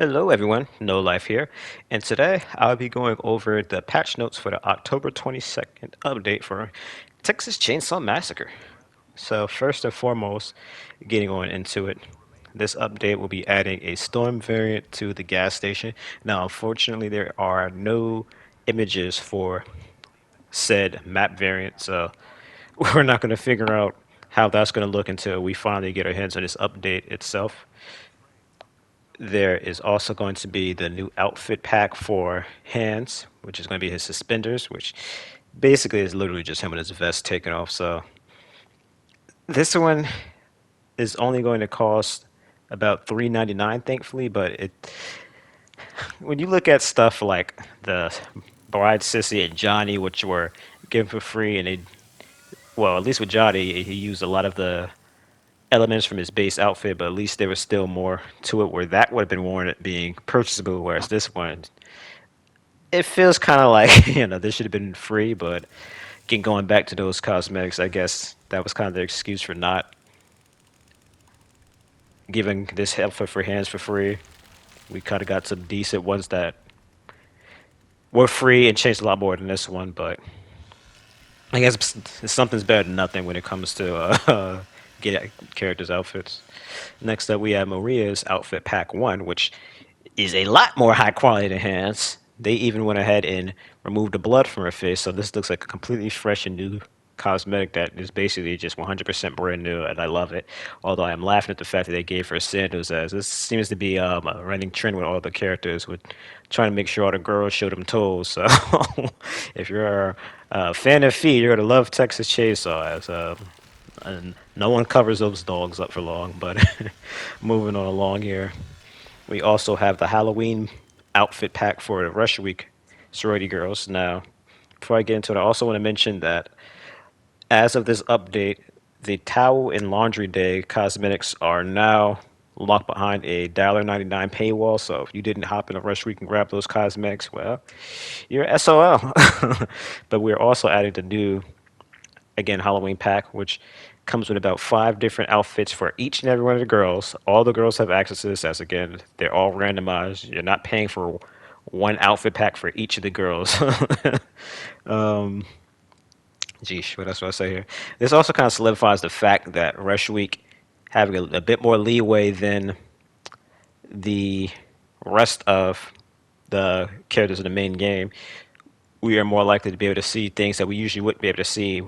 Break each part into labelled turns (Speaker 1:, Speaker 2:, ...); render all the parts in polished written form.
Speaker 1: Hello everyone, No Life here, and today I'll be going over the patch notes for the October 22nd update for Texas Chainsaw Massacre. So first and foremost, getting on into it, this update will be adding a storm variant to the gas station. Now unfortunately there are no images for said map variant, so we're not going to figure out how that's going to look until we finally get our hands on this update itself. There is also going to be the new outfit pack for Hands, which is going to be his suspenders, which basically is literally just him with his vest taken off. So this one is only going to cost about $3.99, thankfully. But when you look at stuff like the Bride Sissy and Johnny, which were given for free, and well, at least with Johnny, he used a lot of the elements from his base outfit, but at least there was still more to it where that would have been warranted being purchasable, whereas this one, it feels kind of like, this should have been free, but again, going back to those cosmetics, I guess that was kind of their excuse for not giving this outfit for Hands for free. We kind of got some decent ones that were free and changed a lot more than this one, but I guess something's better than nothing when it comes to get characters' outfits. Next up, we have Maria's outfit pack one, which is a lot more high quality than Hans. They even went ahead and removed the blood from her face, so this looks like a completely fresh and new cosmetic that is basically just 100% brand new, and I love it. Although I am laughing at the fact that they gave her sandals, as this seems to be a running trend with all the characters, with trying to make sure all the girls show them toes. So if you're a fan of feet, you're gonna love Texas Chainsaw, as and no one covers those dogs up for long. But moving on along here. We also have the Halloween outfit pack for the Rush Week sorority girls. Now, before I get into it, I also want to mention that as of this update, the towel and laundry day cosmetics are now locked behind a $1.99 paywall. So if you didn't hop in a Rush Week and grab those cosmetics, well, you're SOL. But we're also adding the new, again, Halloween pack, which comes with about 5 different outfits for each and every one of the girls. All the girls have access to this, as again, they're all randomized. You're not paying for one outfit pack for each of the girls. Geesh, what else do I say here? This also kind of solidifies the fact that Rush Week having a bit more leeway than the rest of the characters in the main game. We are more likely to be able to see things that we usually wouldn't be able to see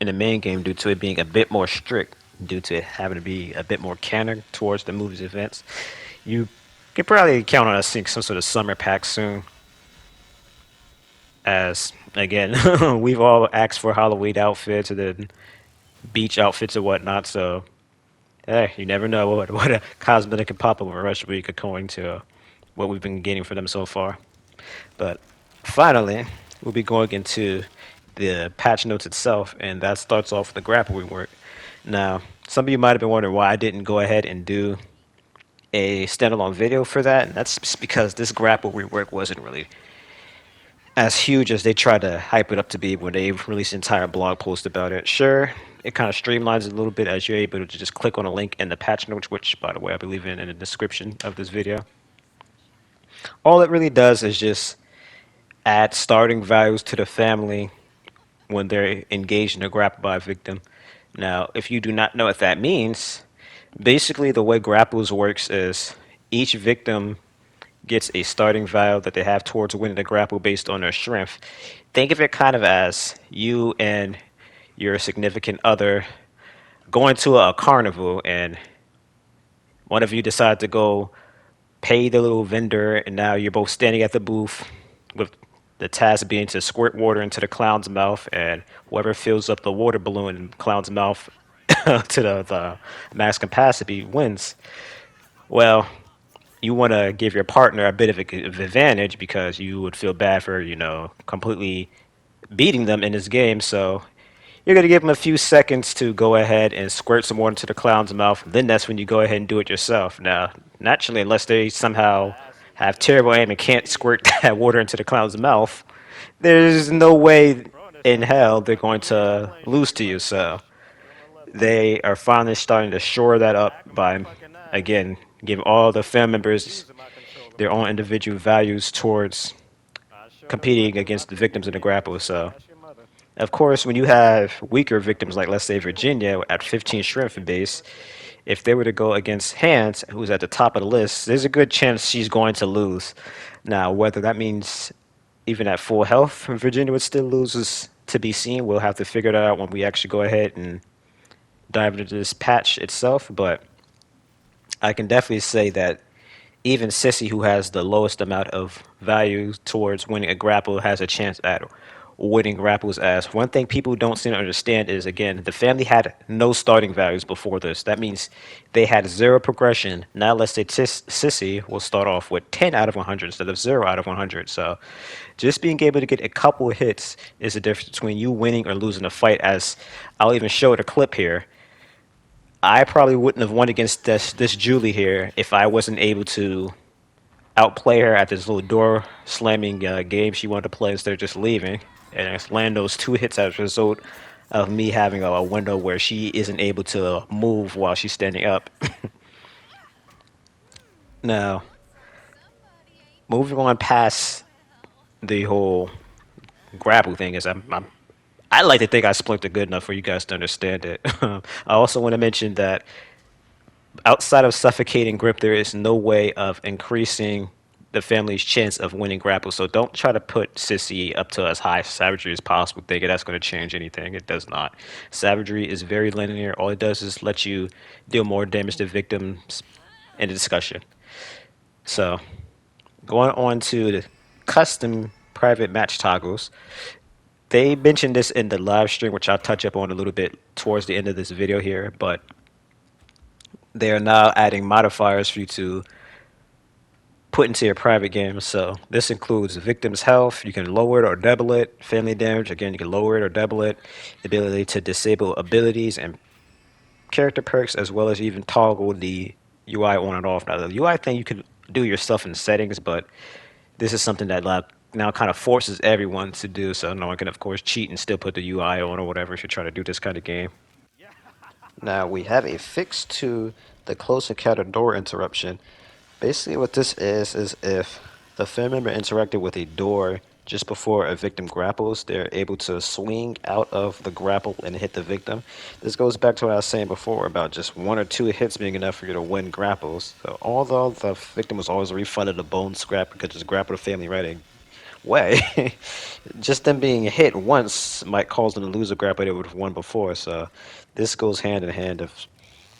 Speaker 1: in the main game due to it being a bit more strict, due to it having to be a bit more canon towards the movie's events. You could probably count on us seeing some sort of summer pack soon. As again, we've all asked for Halloween outfits and then beach outfits and whatnot. So hey, you never know what a cosmetic can pop up in Rush Week according to what we've been getting for them so far. But finally, we'll be going into the patch notes itself, and that starts off with the grapple rework. Now, some of you might have been wondering why I didn't go ahead and do a standalone video for that, and that's just because this grapple rework wasn't really as huge as they tried to hype it up to be when they released an entire blog post about it. Sure, it kind of streamlines it a little bit as you're able to just click on a link in the patch notes, which, by the way, I believe in the description of this video. All it really does is just add starting values to the family when they're engaged in a grapple by a victim. Now, if you do not know what that means, basically the way grapples works is each victim gets a starting value that they have towards winning the grapple based on their strength. Think of it kind of as you and your significant other going to a carnival, and one of you decide to go pay the little vendor, and now you're both standing at the booth with the task being to squirt water into the clown's mouth, and whoever fills up the water balloon in the clown's mouth to the max capacity wins. Well, you want to give your partner a bit of an advantage because you would feel bad for, completely beating them in this game. So you're going to give them a few seconds to go ahead and squirt some water into the clown's mouth. Then that's when you go ahead and do it yourself. Now, naturally, unless they somehow have terrible aim and can't squirt that water into the clown's mouth, there's no way in hell they're going to lose to you. So they are finally starting to shore that up by, again, give all the family members their own individual values towards competing against the victims in the grapple. So, of course, when you have weaker victims like, let's say, Virginia at 15 strength base, if they were to go against Hans, who's at the top of the list, there's a good chance she's going to lose. Now, whether that means even at full health, Virginia would still lose is to be seen. We'll have to figure that out when we actually go ahead and dive into this patch itself. But I can definitely say that even Sissy, who has the lowest amount of value towards winning a grapple, has a chance at winning grapples. As one thing people don't seem to understand is, again, the family had no starting values before this. That means they had zero progression. Now let's say Sissy will start off with 10 out of 100 instead of 0 out of 100. So just being able to get a couple of hits is the difference between you winning or losing a fight. As I'll even show it a clip here. I probably wouldn't have won against this Julie here if I wasn't able to outplay her at this little door slamming game she wanted to play instead of just leaving, and I land those two hits as a result of me having a window where she isn't able to move while she's standing up. Now, moving on past the whole grapple thing, is I like to think I split it good enough for you guys to understand it. I also want to mention that outside of suffocating grip, there is no way of increasing the family's chance of winning grapple. So don't try to put Sissy up to as high savagery as possible, thinking that's going to change anything. It does not. Savagery is very linear. All it does is let you deal more damage to victims in the discussion. So going on to the custom private match toggles. They mentioned this in the live stream, which I'll touch up on a little bit towards the end of this video here, but they are now adding modifiers for you to put into your private games. So this includes victim's health. You can lower it or double it. Family damage. Again, you can lower it or double it. The ability to disable abilities and character perks, as well as even toggle the UI on and off. Now, the UI thing you can do yourself in settings, but this is something that now kind of forces everyone to do. So no one can, of course, cheat and still put the UI on or whatever if you're trying to do this kind of game. Now we have a fix to the close encounter door interruption. Basically, what this is if the family member interacted with a door just before a victim grapples, they're able to swing out of the grapple and hit the victim. This goes back to what I was saying before about just one or two hits being enough for you to win grapples. So although the victim was always refunded a bone scrap because just grapple the family right away, just them being hit once might cause them to lose a grapple they would have won before. So this goes hand in hand of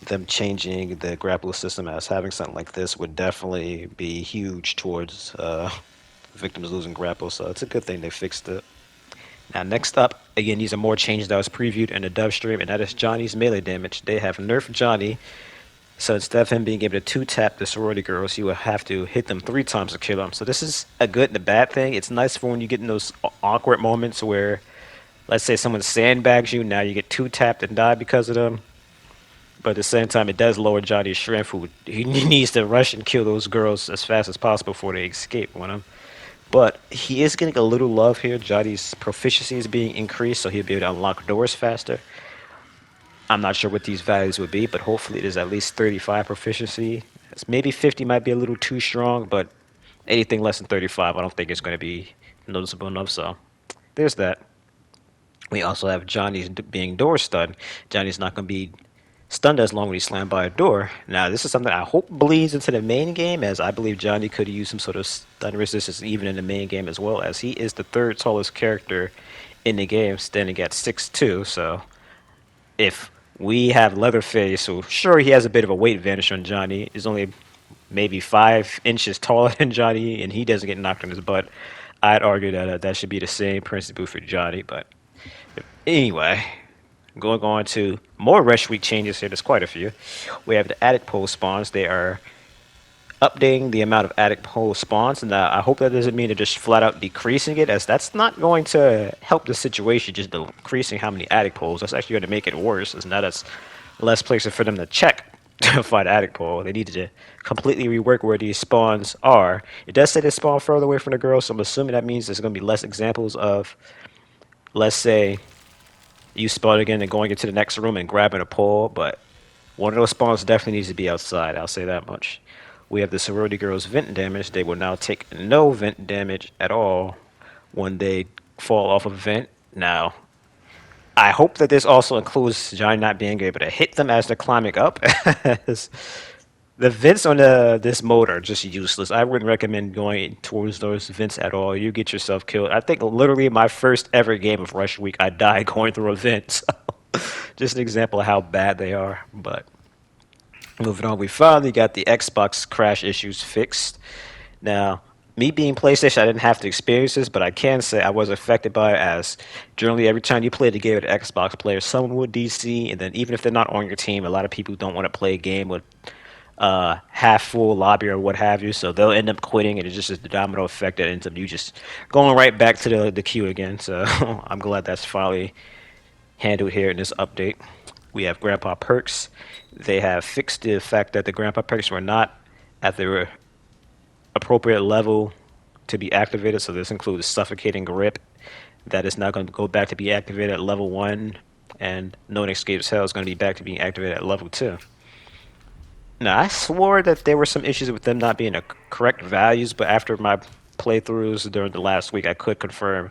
Speaker 1: them changing the grapple system, as having something like this would definitely be huge towards victims losing grapple. So it's a good thing they fixed it. Now, next up, again, these are more changes that was previewed in the dub stream, and that is Johnny's melee damage. They have nerfed Johnny, so instead of him being able to two-tap the sorority girls, he will have to hit them 3 times to kill them. So this is a good and a bad thing. It's nice for when you get in those awkward moments where, let's say someone sandbags you, now you get two-tapped and die because of them. But at the same time, it does lower Johnny's strength. He needs to rush and kill those girls as fast as possible before they escape on him. But he is getting a little love here. Johnny's proficiency is being increased, so he'll be able to unlock doors faster. I'm not sure what these values would be, but hopefully it is at least 35 proficiency. Maybe 50 might be a little too strong, but anything less than 35, I don't think it's going to be noticeable enough. So there's that. We also have Johnny's being door stunned. Johnny's not going to be stunned as long when he's slammed by a door. Now, this is something I hope bleeds into the main game, as I believe Johnny could use some sort of stun resistance even in the main game as well, as he is the third tallest character in the game, standing at 6'2". So if we have Leatherface, so sure he has a bit of a weight advantage on Johnny. He's only maybe 5 inches taller than Johnny, and he doesn't get knocked on his butt. I'd argue that that should be the same principle for Johnny, but anyway, going on to more Rush Week changes here. There's quite a few. We have the Attic Pole spawns. They are updating the amount of Attic Pole spawns, and I hope that doesn't mean they're just flat out decreasing it, as that's not going to help the situation, just decreasing how many Attic Poles. That's actually going to make it worse, as now that's less places for them to check to find Attic Pole. They need to completely rework where these spawns are. It does say they spawn further away from the girls, so I'm assuming that means there's going to be less examples of, let's say, you spawn again and going into the next room and grabbing a pole, but one of those spawns definitely needs to be outside. I'll say that much. We have the sorority girls vent damage. They will now take no vent damage at all when they fall off a vent. Now, I hope that this also includes Johnny not being able to hit them as they're climbing up. As the vents on this mode are just useless. I wouldn't recommend going towards those vents at all. You get yourself killed. I think literally my first ever game of Rush Week, I died going through a vent. So just an example of how bad they are. But moving on, we finally got the Xbox crash issues fixed. Now, me being PlayStation, I didn't have to experience this, but I can say I was affected by it as generally every time you play the game with an Xbox player, someone will DC, and then even if they're not on your team, a lot of people don't want to play a game with half full lobby or what have you, so they'll end up quitting, and it's just a domino effect that ends up you just going right back to the queue again. So I'm glad that's finally handled here in this update. We have Grandpa Perks. They have fixed the fact that the Grandpa Perks were not at the appropriate level to be activated. So this includes Suffocating Grip. That is now going to go back to be activated at level 1. And No One Escapes Hell is going to be back to being activated at level 2. Now, I swore that there were some issues with them not being the correct values, but after my playthroughs during the last week, I could confirm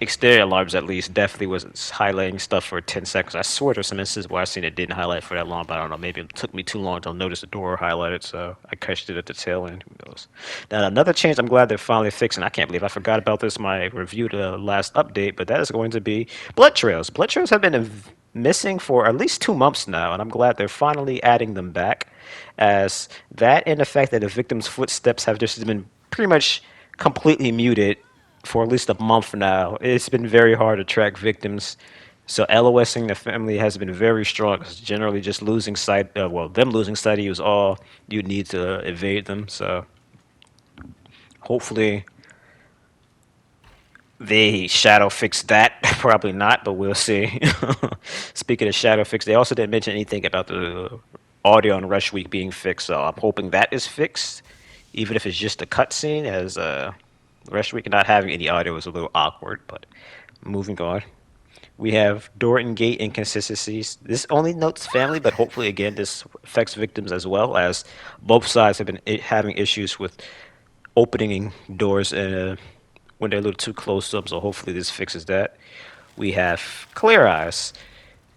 Speaker 1: exterior alarms at least definitely was highlighting stuff for 10 seconds. I swear there's some instances where I seen it didn't highlight for that long, but I don't know. Maybe it took me too long to notice the door highlighted, so I catched it at the tail end. Who knows? Now, another change I'm glad they're finally fixing. I can't believe I forgot about this in my review to the last update, but that is going to be blood trails. Blood trails have been missing for at least 2 months now, and I'm glad they're finally adding them back. As that and the fact that the victim's footsteps have just been pretty much completely muted for at least a month now. It's been very hard to track victims. So LOSing the family has been very strong. Because generally, just losing sight, them losing sight of you is all you need to evade them. So hopefully they shadow fix that. Probably not, but we'll see. Speaking of shadow fix, they also didn't mention anything about the audio on Rush Week being fixed. So I'm hoping that is fixed, even if it's just a cutscene, as Rush Week not having any audio is a little awkward, but moving on. We have door and gate inconsistencies. This only notes family, but hopefully, again, this affects victims as well, as both sides have been having issues with opening doors when they're a little too close to them, so hopefully this fixes that. We have Clear Eyes.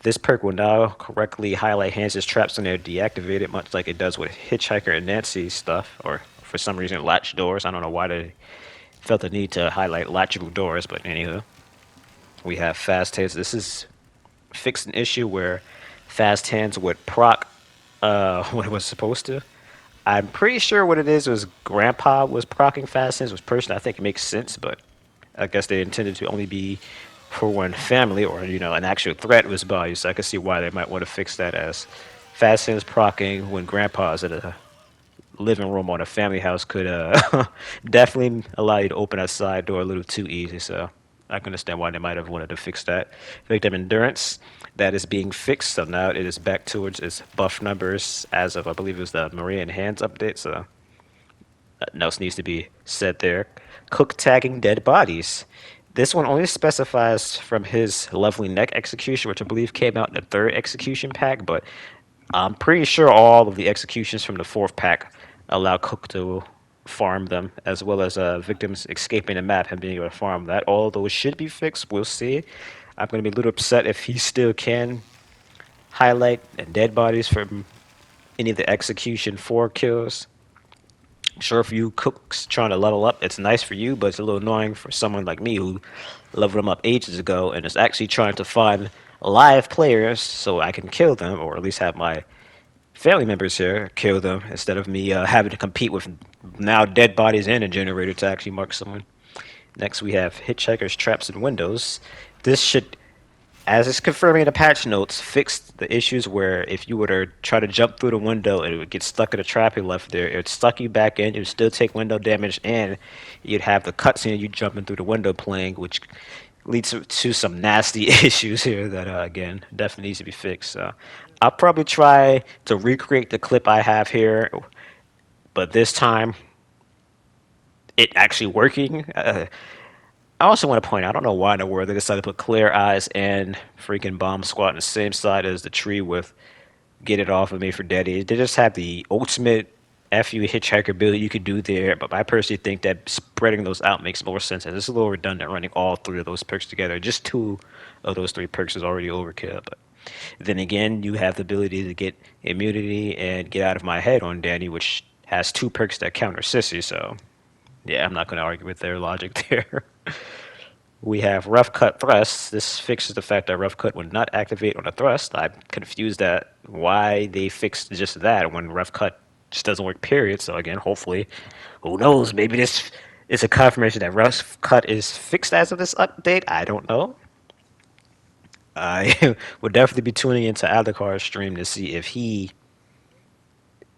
Speaker 1: This perk will now correctly highlight hands as traps when they're deactivated, much like it does with Hitchhiker and Nancy stuff, or for some reason, latch doors. I don't know why they felt the need to highlight latchable doors, but anywho. We have fast hands. This is fixed an issue where fast hands would proc when it was supposed to. I'm pretty sure what it is was Grandpa was procking fast hands was person. I think it makes sense, but I guess they intended to only be for one family or an actual threat was by you. So I can see why they might want to fix that as fast hands procking when Grandpa's at a living room on a family house could definitely allow you to open that side door a little too easy. So I can understand why they might have wanted to fix that. Victim endurance, that is being fixed. So now it is back towards its buff numbers as of, I believe it was the Maria and Hands update. So nothing else needs to be said there. Cook tagging dead bodies. This one only specifies from his lovely neck execution, which I believe came out in the third execution pack, but I'm pretty sure all of the executions from the fourth pack allow Cook to farm them, as well as victims escaping the map and being able to farm that. All those should be fixed. We'll see. I'm going to be a little upset if he still can highlight dead bodies from any of the execution 4 kills. I'm sure if you Cooks trying to level up, it's nice for you, but it's a little annoying for someone like me who leveled them up ages ago and is actually trying to find live players so I can kill them, or at least have my family members here kill them instead of me having to compete with now dead bodies and a generator to actually mark someone. Next, we have Hitchhikers, Traps, and Windows. This should, as it's confirming in the patch notes, fix the issues where if you were to try to jump through the window and it would get stuck in a trap you left there, it would suck you back in, it would still take window damage, and you'd have the cutscene of you jumping through the window playing, which leads to some nasty issues here that, again, definitely needs to be fixed. I'll probably try to recreate the clip I have here, but this time, it actually working. I also want to point out, I don't know why in the world they decided to put Clear Eyes and freaking Bomb Squad on the same side as the tree with Get It Off of Me for Daddy. They just have the ultimate F you hitchhiker build you could do there, but I personally think that spreading those out makes more sense. And it's a little redundant running all three of those perks together. Just two of those three perks is already overkill. But then again, you have the ability to get immunity and get out of my head on Danny, which has two perks that counter Sissy. So yeah, I'm not going to argue with their logic there. We have rough cut thrust. This fixes the fact that rough cut would not activate on a thrust. I'm confused at why they fixed just that when rough cut just doesn't work. Period. So again, hopefully, who knows? Maybe this is a confirmation that rough cut is fixed as of this update. I don't know. I would definitely be tuning into Alucard's stream to see if he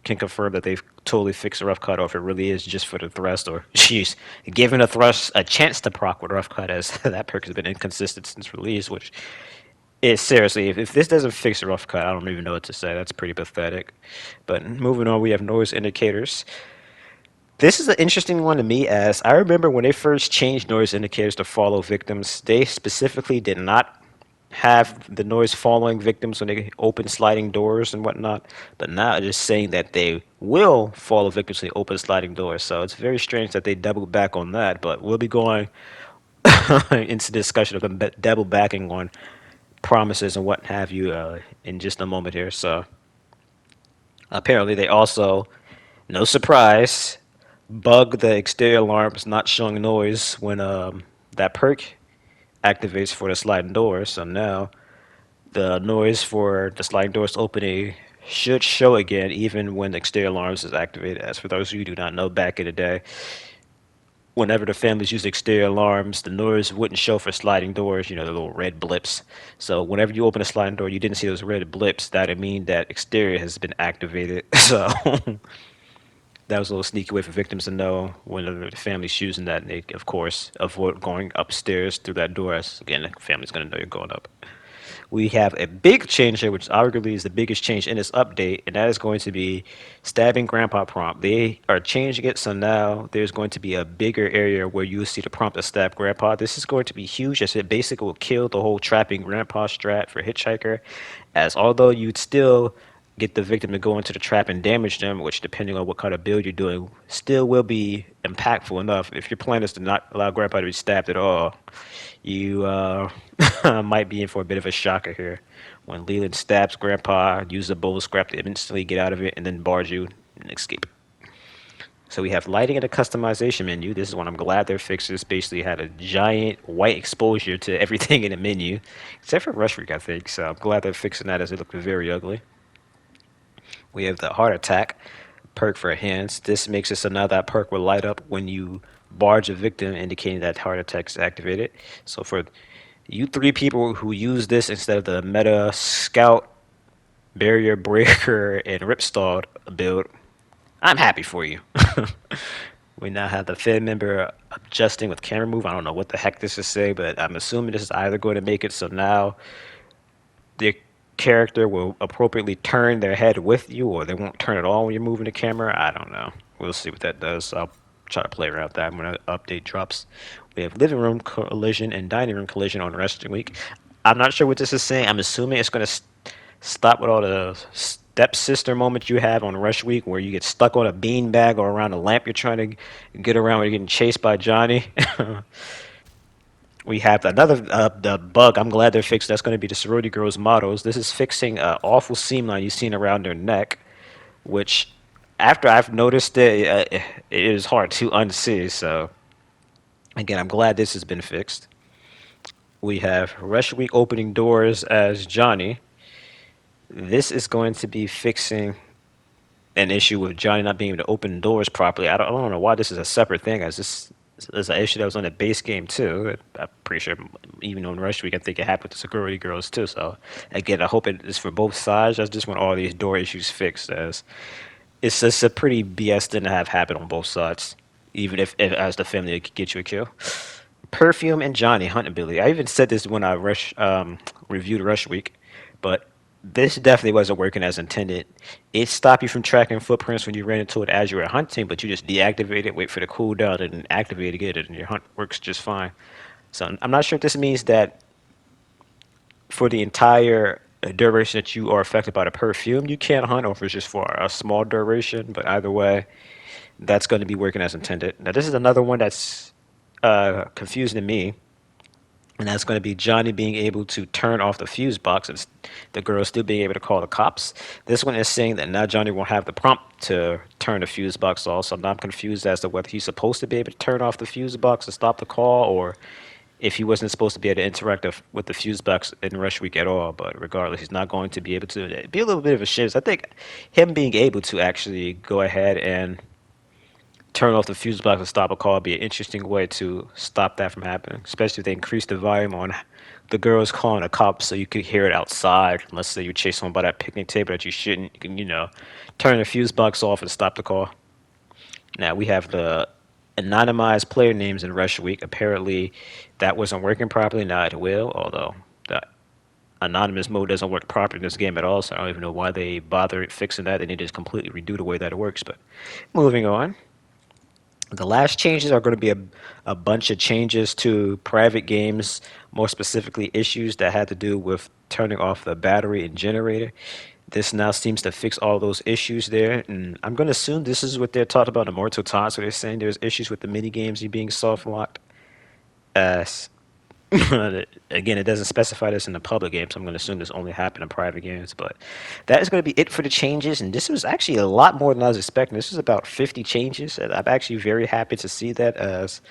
Speaker 1: can confirm that they've totally fixed the rough cut, or if it really is just for the thrust, or she's giving a thrust a chance to proc with rough cut, as that perk has been inconsistent since release, which is seriously, if this doesn't fix the rough cut, I don't even know what to say. That's pretty pathetic. But moving on, we have noise indicators. This is an interesting one to me, as I remember when they first changed noise indicators to follow victims, they specifically did not have the noise following victims when they open sliding doors and whatnot. But now it's just saying that they will follow victims when they open sliding doors. So it's very strange that they doubled back on that. But we'll be going into discussion of them double backing on promises and what have you in just a moment here. So apparently they also, no surprise, bug the exterior alarms not showing noise when that perk activates for the sliding doors. So now the noise for the sliding doors opening should show again even when the exterior alarms is activated. As for those of you who do not know, back in the day, whenever the families used exterior alarms, the noise wouldn't show for sliding doors, the little red blips. So whenever you open a sliding door, you didn't see those red blips. That would mean that exterior has been activated. So that was a little sneaky way for victims to know when the family's using that. And they, of course, avoid going upstairs through that door. As, again, the family's going to know you're going up. We have a big change here, which arguably is the biggest change in this update, and that is going to be stabbing grandpa prompt. They are changing it, so now there's going to be a bigger area where you see the prompt to stab grandpa. This is going to be huge, as it basically will kill the whole trapping grandpa strat for Hitchhiker, as although you'd still get the victim to go into the trap and damage them, which depending on what kind of build you're doing, still will be impactful enough. If your plan is to not allow grandpa to be stabbed at all, you might be in for a bit of a shocker here. When Leland stabs Grandpa, use the bowl scrap to instantly get out of it, and then barge you and escape. So we have lighting and a customization menu. This is one I'm glad they're fixed. This basically had a giant white exposure to everything in the menu, except for Rush Week, I think. So I'm glad they're fixing that, as it looked very ugly. We have the heart attack perk for hands. This makes it so now that perk will light up when you barge a victim, indicating that heart attack is activated. So for you three people who use this instead of the meta scout, barrier breaker, and ripstalled build, I'm happy for you. We now have the Fed member adjusting with camera move. I don't know what the heck this is saying, but I'm assuming this is either going to make it so now the character will appropriately turn their head with you, or they won't turn at all when you're moving the camera. I don't know. We'll see what that does. I'll try to play around with that when the update drops. We have living room collision and dining room collision on Wrestling Week. I'm not sure what this is saying. I'm assuming it's going to stop with all the stepsister moments you have on Rush Week, where you get stuck on a beanbag or around a lamp you're trying to get around when you're getting chased by Johnny. We have another the bug. I'm glad they're fixed. That's going to be the sorority girls' mottos. This is fixing an awful seam line you've seen around their neck, which after I've noticed it, it is hard to unsee. So again, I'm glad this has been fixed. We have Rush Week opening doors as Johnny. This is going to be fixing an issue with Johnny not being able to open doors properly. I don't know why this is a separate thing, as this is an issue that was on the base game too. I'm pretty sure even on Rush Week, I think it happened to security girls too. So again, I hope it is for both sides. I just want all these door issues fixed, as it's just a pretty BS thing to have happen on both sides, even if as the family it could get you a kill. Perfume and Johnny hunt ability. I even said this when I reviewed Rush Week, but this definitely wasn't working as intended. It stopped you from tracking footprints when you ran into it as you were hunting, but you just deactivate it, wait for the cooldown, and then activate again, and your hunt works just fine. So I'm not sure if this means that for the entire a duration that you are affected by the perfume, you can't hunt, or if it's just for a small duration. But either way, that's going to be working as intended. Now, this is another one that's confusing to me, and that's going to be Johnny being able to turn off the fuse box and the girl still being able to call the cops. This one is saying that now Johnny won't have the prompt to turn the fuse box off, so I'm not confused as to whether he's supposed to be able to turn off the fuse box to stop the call, or if he wasn't supposed to be able to interact with the fuse box in Rush Week at all. But regardless, he's not going to be able to. It'd be a little bit of a shift. I think him being able to actually go ahead and turn off the fuse box and stop a call would be an interesting way to stop that from happening, especially if they increase the volume on the girls calling the cops so you could hear it outside. Let's say you chase someone by that picnic table that you shouldn't. You can, turn the fuse box off and stop the call. Now we have the anonymized player names in Rush Week. Apparently, that wasn't working properly. Now it will, although the anonymous mode doesn't work properly in this game at all. So I don't even know why they bothered fixing that. They need to just completely redo the way that it works. But moving on. The last changes are going to be a bunch of changes to private games, more specifically issues that had to do with turning off the battery and generator. This now seems to fix all those issues there, and I'm going to assume this is what they're talking about in Immortal Time. So they're saying there's issues with the mini games being soft locked. Uh, Again, it doesn't specify this in the public game, so I'm going to assume this only happened in private games. But that is going to be it for the changes, and this was actually a lot more than I was expecting. This was about 50 changes, and I'm actually very happy to see that. As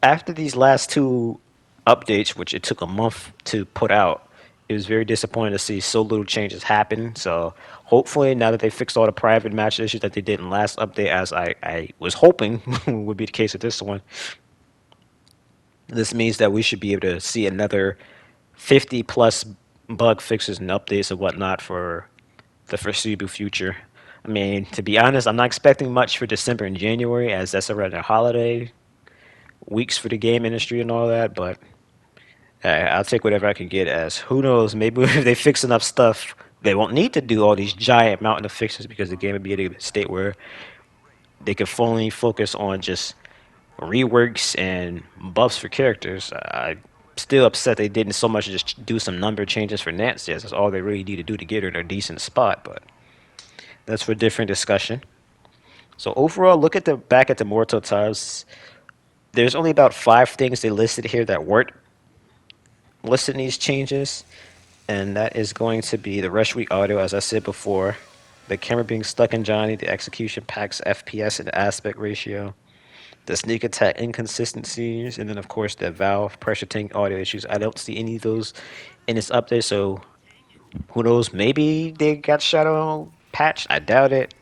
Speaker 1: after these last two updates, which it took a month to put out, it was very disappointing to see so little changes happen. So hopefully, now that they fixed all the private match issues that they did in last update, as I was hoping would be the case with this one, this means that we should be able to see another 50 plus bug fixes and updates and whatnot for the foreseeable future. I mean, to be honest, I'm not expecting much for December and January, as that's around the holiday weeks for the game industry and all that, but I'll take whatever I can get, as who knows, maybe if they fix enough stuff, they won't need to do all these giant mountain of fixes because the game would be in a state where they could fully focus on just reworks and buffs for characters. I'm still upset they didn't so much just do some number changes for Nancy, as that's all they really need to do to get her in a decent spot, but that's for a different discussion. So overall, look at the back at the Mortal Times. There's only about 5 things they listed here that weren't listed in these changes, and that is going to be the Rush Week audio, as I said before, the camera being stuck in Johnny, the execution packs FPS and aspect ratio, the sneak attack inconsistencies, and then of course the valve pressure tank audio issues. I don't see any of those in this update, so who knows? Maybe they got shadow patched. I doubt it,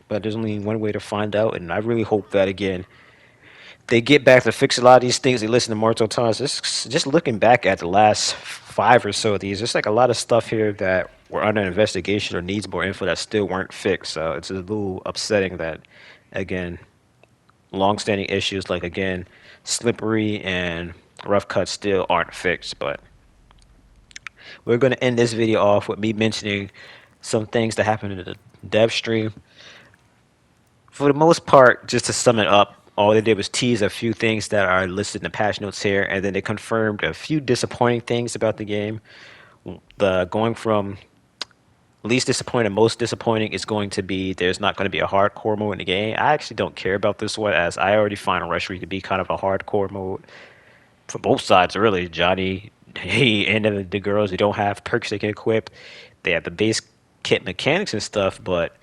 Speaker 1: but there's only one way to find out, and I really hope that again they get back to fix a lot of these things they listen to Mortal Times. Just looking back at the last 5 or so of these, there's like a lot of stuff here that were under investigation or needs more info that still weren't fixed. So it's a little upsetting that, again, long-standing issues like, again, slippery and rough cuts still aren't fixed. But we're going to end this video off with me mentioning some things that happened in the dev stream. For the most part, just to sum it up, all they did was tease a few things that are listed in the patch notes here, and then they confirmed a few disappointing things about the game. The going from least disappointing to most disappointing is going to be there's not going to be a hardcore mode in the game. I actually don't care about this one, as I already find Rush Week to be kind of a hardcore mode for both sides, really. Johnny, he and the girls, they don't have perks they can equip. They have the base kit mechanics and stuff, but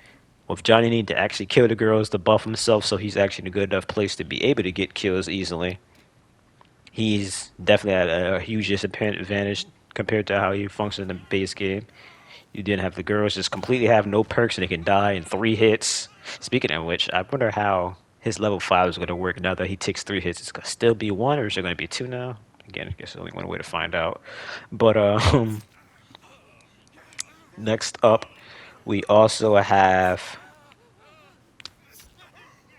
Speaker 1: with Johnny need to actually kill the girls to buff himself so he's actually in a good enough place to be able to get kills easily, he's definitely at a huge disadvantage compared to how he functions in the base game. You didn't have the girls just completely have no perks and they can die in 3 hits. Speaking of which, I wonder how his level 5 is going to work now that he takes 3 hits. It's going to still be 1, or is it going to be 2 now? Again, I guess there's only one way to find out. But next up, we also have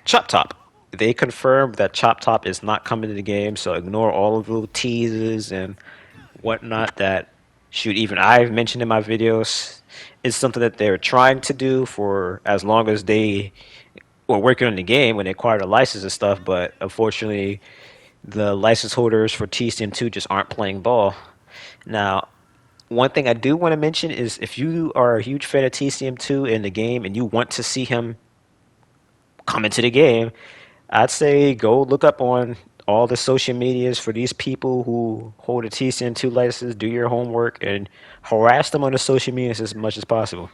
Speaker 1: Chop Top. They confirmed that Chop Top is not coming to the game, so ignore all of the little teases and whatnot that, shoot, even I've mentioned in my videos. It's something that they're trying to do for as long as they were working on the game when they acquired a license and stuff, but unfortunately, the license holders for TCM2 just aren't playing ball. Now, One thing I do want to mention is if you are a huge fan of TCM2 in the game and you want to see him come into the game, I'd say go look up on all the social medias for these people who hold a TCM2 license, do your homework, and harass them on the social medias as much as possible.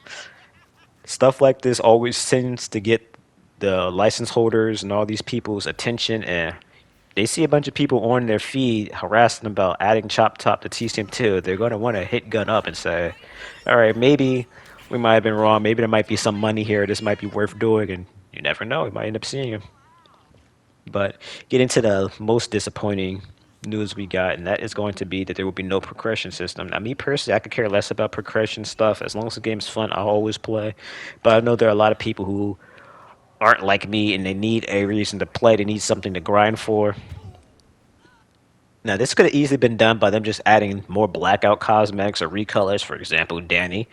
Speaker 1: Stuff like this always tends to get the license holders and all these people's attention, and they see a bunch of people on their feed harassing them about adding Chop Top to TCM2. They're going to want to hit gun up and say, all right, maybe we might have been wrong. Maybe there might be some money here. This might be worth doing, and you never know. We might end up seeing him. But getting to the most disappointing news we got, and that is going to be that there will be no progression system. Now, me personally, I could care less about progression stuff. As long as the game's fun, I'll always play. But I know there are a lot of people who aren't like me and they need a reason to play. They need something to grind for. Now, this could have easily been done by them just adding more blackout cosmetics or recolors, for example, Danny.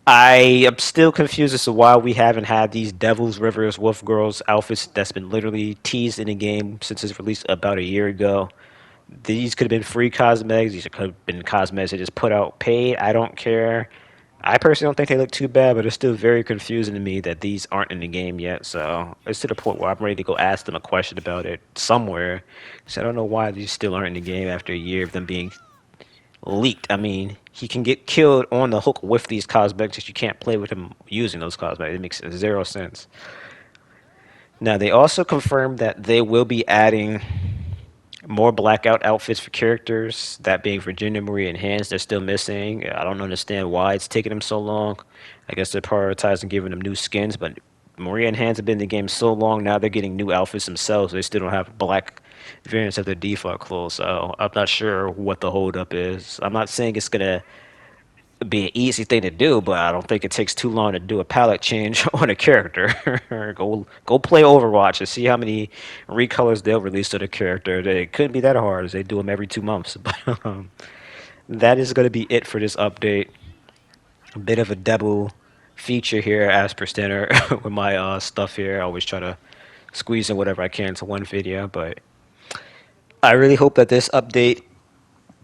Speaker 1: I am still confused as to why we haven't had these Devils, Rivers, Wolf Girls outfits that's been literally teased in the game since its release about a year ago. These could have been free cosmetics. These could have been cosmetics they just put out paid. I don't care. I personally don't think they look too bad, but it's still very confusing to me that these aren't in the game yet. So it's to the point where I'm ready to go ask them a question about it somewhere. So I don't know why these still aren't in the game after a year of them being leaked. I mean, he can get killed on the hook with these cosmetics. Just you can't play with him using those cosmetics. It makes zero sense. Now they also confirmed that they will be adding more blackout outfits for characters. That being Virginia, Marie, and Hans. They're still missing. I don't understand why it's taking them so long. I guess they're prioritizing giving them new skins, but Maria and Hans have been in the game so long now they're getting new outfits themselves. They still don't have black variants of their default clothes. So I'm not sure what the holdup is. I'm not saying it's gonna be an easy thing to do, but I don't think it takes too long to do a palette change on a character. Go play Overwatch and see how many recolors they'll release to the character. It couldn't be that hard as they do them every 2 months. But that is going to be it for this update. A bit of a double feature here as per standard with my stuff here. I always try to squeeze in whatever I can into one video, but I really hope that this update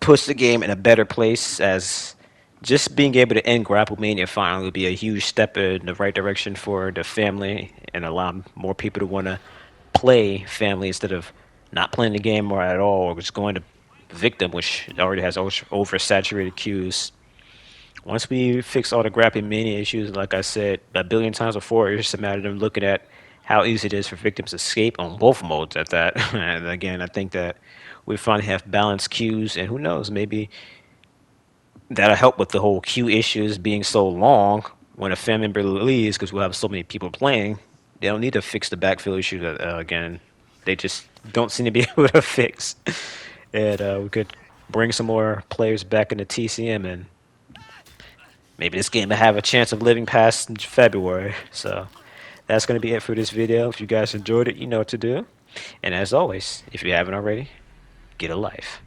Speaker 1: puts the game in a better place as just being able to end Grapple Mania finally would be a huge step in the right direction for the family and allow more people to want to play family instead of not playing the game or at all or just going to Victim, which already has oversaturated queues. Once we fix all the Grapple Mania issues, like I said a billion times before, it's just a matter of them looking at how easy it is for victims to escape on both modes at that. And again, I think that we finally have balanced queues, and who knows, maybe that'll help with the whole queue issues being so long when a fan member leaves because we'll have so many people playing. They don't need to fix the backfill issue again. They just don't seem to be able to fix. And we could bring some more players back into TCM, and maybe this game will have a chance of living past February. So that's going to be it for this video. If you guys enjoyed it, you know what to do. And as always, if you haven't already, get a life.